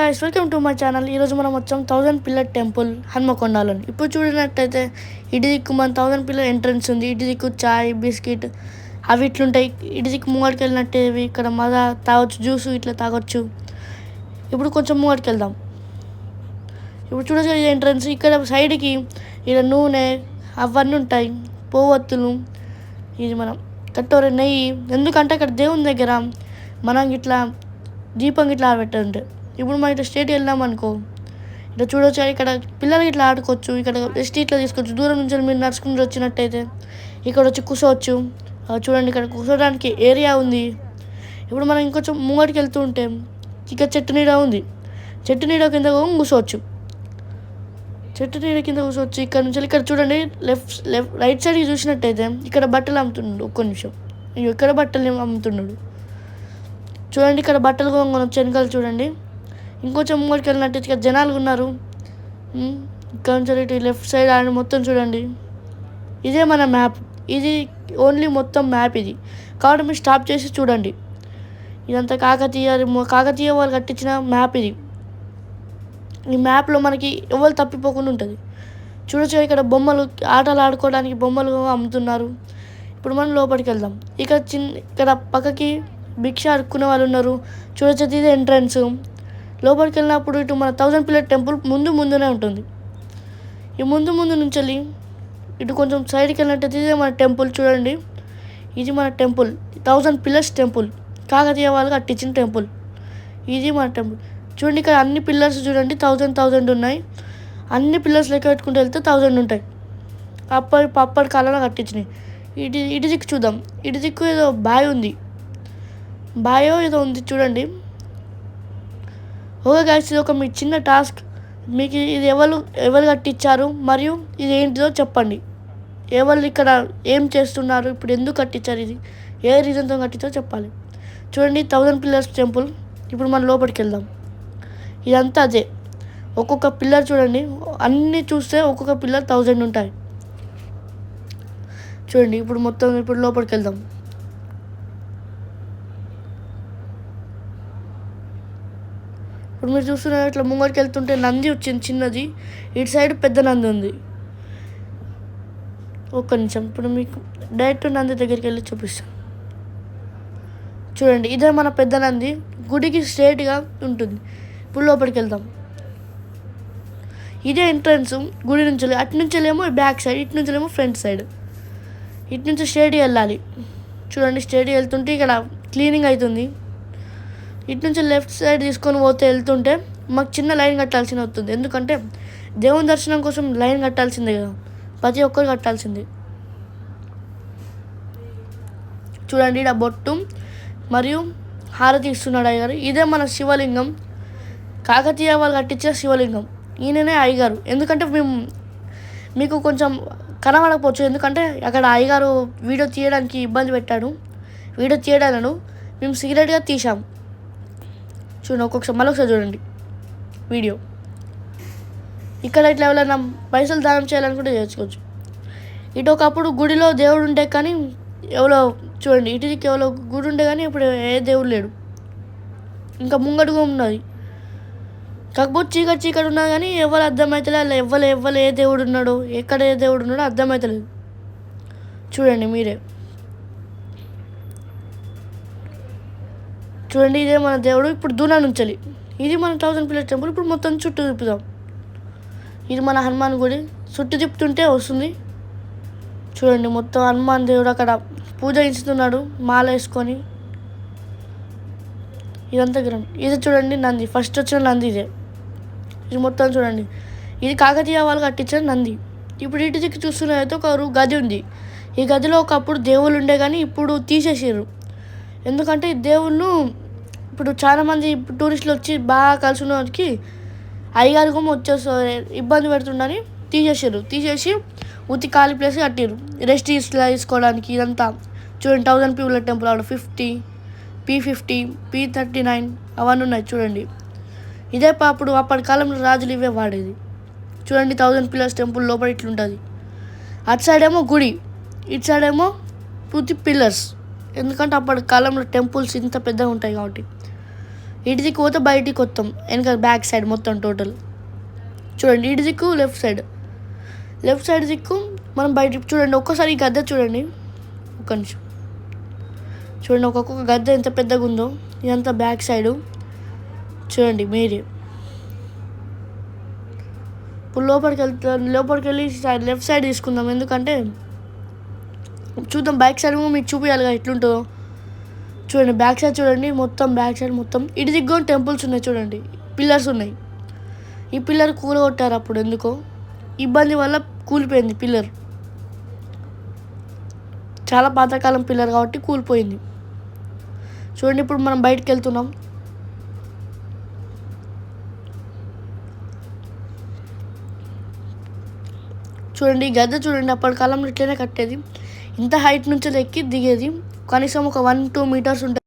Guys, welcome to my channel. ఈరోజు మనం వచ్చాం 1000 పిల్లర్ టెంపుల్ హన్మకొండలోని. ఇప్పుడు చూడినట్టయితే ఇటు దిక్కు మన 1000 పిల్లర్ ఎంట్రన్స్ ఉంది. ఇటు దిక్కు చాయ్ బిస్కెట్ అవి ఇట్లుంటాయి. ఇటు దిక్కు ముంగడికి వెళ్ళినట్టే ఇక్కడ మజా తాగొచ్చు, జ్యూస్ ఇట్లా తాగొచ్చు. ఇప్పుడు కొంచెం ముంగడికి వెళ్దాం. ఇప్పుడు చూడొచ్చు ఇది ఎంట్రన్స్. ఇక్కడ సైడ్కి ఇక్కడ నూనె అవన్నీ ఉంటాయి, పోవత్తులు, ఇది మనం కట్టోర నెయ్యి. ఎందుకంటే అక్కడ దేవుని దగ్గర మనం ఇట్లా దీపం ఇట్లా ఆడబెట్టాలంటే. ఇప్పుడు మనం ఇట్లా స్ట్రేట్ వెళ్ళాం అనుకో, ఇట్లా చూడొచ్చు. ఇక్కడ పిల్లలకి ఇట్లా ఆడుకోవచ్చు. ఇక్కడ జస్ట్ ఇట్లా తీసుకోవచ్చు. దూరం నుంచి మీరు నడుచుకుంటూ వచ్చినట్టయితే ఇక్కడ వచ్చి కూర్చోవచ్చు. చూడండి, ఇక్కడ కూర్చోడానికి ఏరియా ఉంది. ఇప్పుడు మనం ఇంకొంచెం ముంగడికి వెళ్తూ ఉంటే ఇక్కడ చెట్టు నీడ ఉంది. చెట్టు నీడ కింద కూర్చోవచ్చు. చెట్టు నీడ కింద కూర్చోవచ్చు. ఇక్కడ నుంచి ఇక్కడ చూడండి, రైట్ సైడ్కి చూసినట్టయితే ఇక్కడ బట్టలు అమ్ముతున్నాడు. ఒక్క నిమిషం, ఇక్కడ బట్టలు అమ్ముతున్నాడు. చూడండి, ఇక్కడ బట్టలు కొనుక్కొనొచ్చు. వెనకాల చూడండి, ఇంకొంచెం ముంగడికి వెళ్ళినట్టు ఇక్కడ జనాలు ఉన్నారు. ఇక్కడ నుంచి ఇటు లెఫ్ట్ సైడ్ ఆయన మొత్తం చూడండి. ఇదే మన మ్యాప్. ఇది ఓన్లీ మొత్తం మ్యాప్ ఇది. కాబట్టి మీరు స్టాప్ చేసి చూడండి. ఇదంతా కాకతీయ వాళ్ళు కట్టించిన మ్యాప్ ఇది. ఈ మ్యాప్లో మనకి ఎవరు తప్పిపోకుండా ఉంటుంది. చూడొచ్చు, ఇక్కడ బొమ్మలు ఆటలు ఆడుకోవడానికి బొమ్మలు అమ్ముతున్నారు. ఇప్పుడు మనం లోపలికి వెళ్దాం. ఇక్కడ పక్కకి భిక్ష అడుక్కునే వాళ్ళు ఉన్నారు. చూడొచ్చు, ఇది ఎంట్రన్స్. లోపలికి వెళ్ళినప్పుడు ఇటు మన 1000 పిల్లర్ టెంపుల్ ముందునే ఉంటుంది. ఈ ముందు నుంచి వెళ్ళి ఇటు కొంచెం సైడ్కి వెళ్ళినట్టయితే ఇదే మన టెంపుల్. చూడండి, ఇది మన టెంపుల్, 1000 పిల్లర్స్ టెంపుల్. కాకతీయ వాళ్ళు కట్టించిన టెంపుల్ ఇది మన టెంపుల్. చూడండి, ఇక్కడ అన్ని పిల్లర్స్ చూడండి 1000 ఉన్నాయి. అన్ని పిల్లర్స్ లెక్క పెట్టుకుంటూ వెళ్తే 1000 ఉంటాయి. అప్పటి కాలంలో కట్టించినాయి. ఇటు దిక్కు చూద్దాం. ఇటు దిక్కు ఏదో బాయ్ ఉంది, బాయో ఏదో ఉంది చూడండి. ఓకే గాయ్స్, ఇది ఒక మీ చిన్న టాస్క్. మీకు ఇది ఎవరు కట్టించారు మరియు ఇది ఏంటిదో చెప్పండి. ఎవరు ఇక్కడ ఏం చేస్తున్నారు, ఇప్పుడు ఎందుకు కట్టించారు, ఇది ఏ రీజన్తో కట్టించారో చెప్పాలి. చూడండి, 1000 పిల్లర్స్ టెంపుల్. ఇప్పుడు మనం లోపలికి వెళ్దాం. ఇదంతా అదే. ఒక్కొక్క పిల్లర్ చూడండి, అన్నీ చూస్తే ఒక్కొక్క పిల్లర్ 1000 ఉంటాయి. చూడండి, ఇప్పుడు లోపలికి వెళ్దాం. ఇప్పుడు మీరు చూస్తున్నారు, ఇట్లా ముంగడికి వెళ్తుంటే నంది వచ్చింది చిన్నది. ఇటు సైడ్ పెద్ద నంది ఉంది. ఒక్క నిమిషం, ఇప్పుడు మీకు డైరెక్ట్ నంది దగ్గరికి వెళ్ళి చూపిస్తాను. చూడండి, ఇదే మన పెద్ద నంది. గుడికి స్ట్రేట్గా ఉంటుంది. ఇప్పుడు లోపలికి వెళ్దాం. ఇదే ఎంట్రన్స్ గుడి నుంచి. అటు నుంచి ఏమో బ్యాక్ సైడ్, ఇటు నుంచి ఏమో ఫ్రంట్ సైడ్. ఇటు నుంచి స్ట్రేట్గా వెళ్ళాలి. చూడండి, స్ట్రేట్గా వెళ్తుంటే ఇక్కడ క్లీనింగ్ అవుతుంది. ఇటు నుంచి లెఫ్ట్ సైడ్ తీసుకొని వెళ్తుంటే మాకు చిన్న లైన్ కట్టాల్సి వస్తుంది. ఎందుకంటే దేవుని దర్శనం కోసం లైన్ కట్టాల్సిందే కదా, ప్రతి ఒక్కరు కట్టాల్సిందే. చూడండి, ఇక్కడ బొట్టు మరియు హారతి ఇస్తున్నాడు అయ్యగారు. ఇదే మన శివలింగం, కాకతీయ వాళ్ళు కట్టించిన శివలింగం. ఈయననే అయ్యగారు. ఎందుకంటే మీకు కొంచెం కనబడకపోవచ్చు, ఎందుకంటే అక్కడ అయ్యగారు వీడియో తీయడానికి ఇబ్బంది పెట్టాడు. వీడియో తీయడాలను మేము సీక్రెట్గా తీసాం. చూడండి, మళ్ళొకసారి చూడండి వీడియో. ఇక్కడ ఇట్లా ఎవరైనా పైసలు దానం చేయాలనుకుంటే చేసుకోవచ్చు. ఇటు ఒకప్పుడు గుడిలో దేవుడు ఉండే, కానీ ఎవరో చూడండి, ఇటు ఎవరో గుడి ఉండే కానీ ఇప్పుడు ఏ దేవుడు లేడు. ఇంకా ముంగడుగా ఉన్నది, కాకపోతే చీకటి ఉన్నది. కానీ ఎవరు అర్థమవుతలే, అలా ఎవ్వరు ఏ దేవుడు ఉన్నాడో, ఎక్కడ ఏ దేవుడు ఉన్నాడో అర్థమవుతలేదు. చూడండి మీరే. చూడండి, ఇదే మన దేవుడు. ఇప్పుడు దూరం నుంచి ఇది మన 1000 పిల్లర్ టెంపుల్. ఇప్పుడు మొత్తం చుట్టూ తిప్పుదాం. ఇది మన హనుమాన్ గుడి. చుట్టూ తిప్పుతుంటే వస్తుంది. చూడండి, మొత్తం హనుమాన్ దేవుడు అక్కడ పూజ ఇస్తున్నాడు మాల వేసుకొని. ఇదంతా గ్రౌండ్. ఇది చూడండి నంది, ఫస్ట్ వచ్చిన నంది ఇదే. ఇది మొత్తం చూడండి, ఇది కాకతీయ వాళ్ళు కట్టించిన నంది. ఇప్పుడు ఇటు దిక్కు చూస్తున్నదైతే ఒక గది ఉంది. ఈ గదిలో ఒకప్పుడు దేవుళ్ళు ఉండే, కానీ ఇప్పుడు తీసేసారు. ఎందుకంటే దేవుళ్ళు ఇప్పుడు చాలామంది టూరిస్టులు వచ్చి బాగా కలిసి ఉన్నవారికి అయ్యగారు వచ్చేస్తారు, ఇబ్బంది పెడుతుండని తీసేసి ఉత్తి ఖాళీ ప్లేస్ కట్టారు రెస్ట్ తీసుకోవడానికి. ఇదంతా చూడండి, 1000 పిల్లర్ టెంపుల్. ఆడ 50, P50, P39 అవన్నీ ఉన్నాయి. చూడండి, ఇదే అప్పటి కాలంలో రాజులు ఇవే వాడేది. చూడండి, 1000 పిల్లర్స్ టెంపుల్ లోపల ఇట్లుంటుంది. అటు సైడ్ ఏమో గుడి, ఇటు సైడ్ ఏమో పూర్తి పిల్లర్స్. ఎందుకంటే అప్పటి కాలంలో టెంపుల్స్ ఇంత పెద్దగా ఉంటాయి కాబట్టి. ఇటు దిక్కు పోతే బయటికి వస్తాం, వెనక బ్యాక్ సైడ్ మొత్తం టోటల్. చూడండి ఇటు దిక్కు లెఫ్ట్ సైడ్ దిక్కు మనం బయట చూడండి. ఒక్కసారి ఈ గద్దె చూడండి, ఒక్క నిమిషం చూడండి. ఒక్కొక్క గద్దె ఎంత పెద్దగా ఉందో. ఇదంతా బ్యాక్ సైడు చూడండి మీరే. ఇప్పుడు లోపలికి వెళ్ళి లెఫ్ట్ సైడ్ తీసుకుందాం, ఎందుకంటే చూద్దాం బ్యాక్ సైడ్ మీకు చూపించాలిగా ఎట్లుంటుందో. చూడండి బ్యాక్ సైడ్ చూడండి, మొత్తం బ్యాక్ సైడ్ మొత్తం ఇటు దిగ్గు టెంపుల్స్ ఉన్నాయి చూడండి, పిల్లర్స్ ఉన్నాయి. ఈ పిల్లర్ కూలగొట్టారు అప్పుడు, ఎందుకో ఇబ్బంది వల్ల కూలిపోయింది పిల్లర్. చాలా పాతకాలం పిల్లర్ కాబట్టి కూలిపోయింది. చూడండి ఇప్పుడు మనం బయటకు వెళ్తున్నాం. చూడండి ఈ గద్దె చూడండి, అప్పటి కాలంలో ఇట్లనే కట్టేది. ఇంత హైట్ నుంచి ఎక్కి దిగేది, కనీసం ఒక 1-2 మీటర్స్ ఉంటుంది.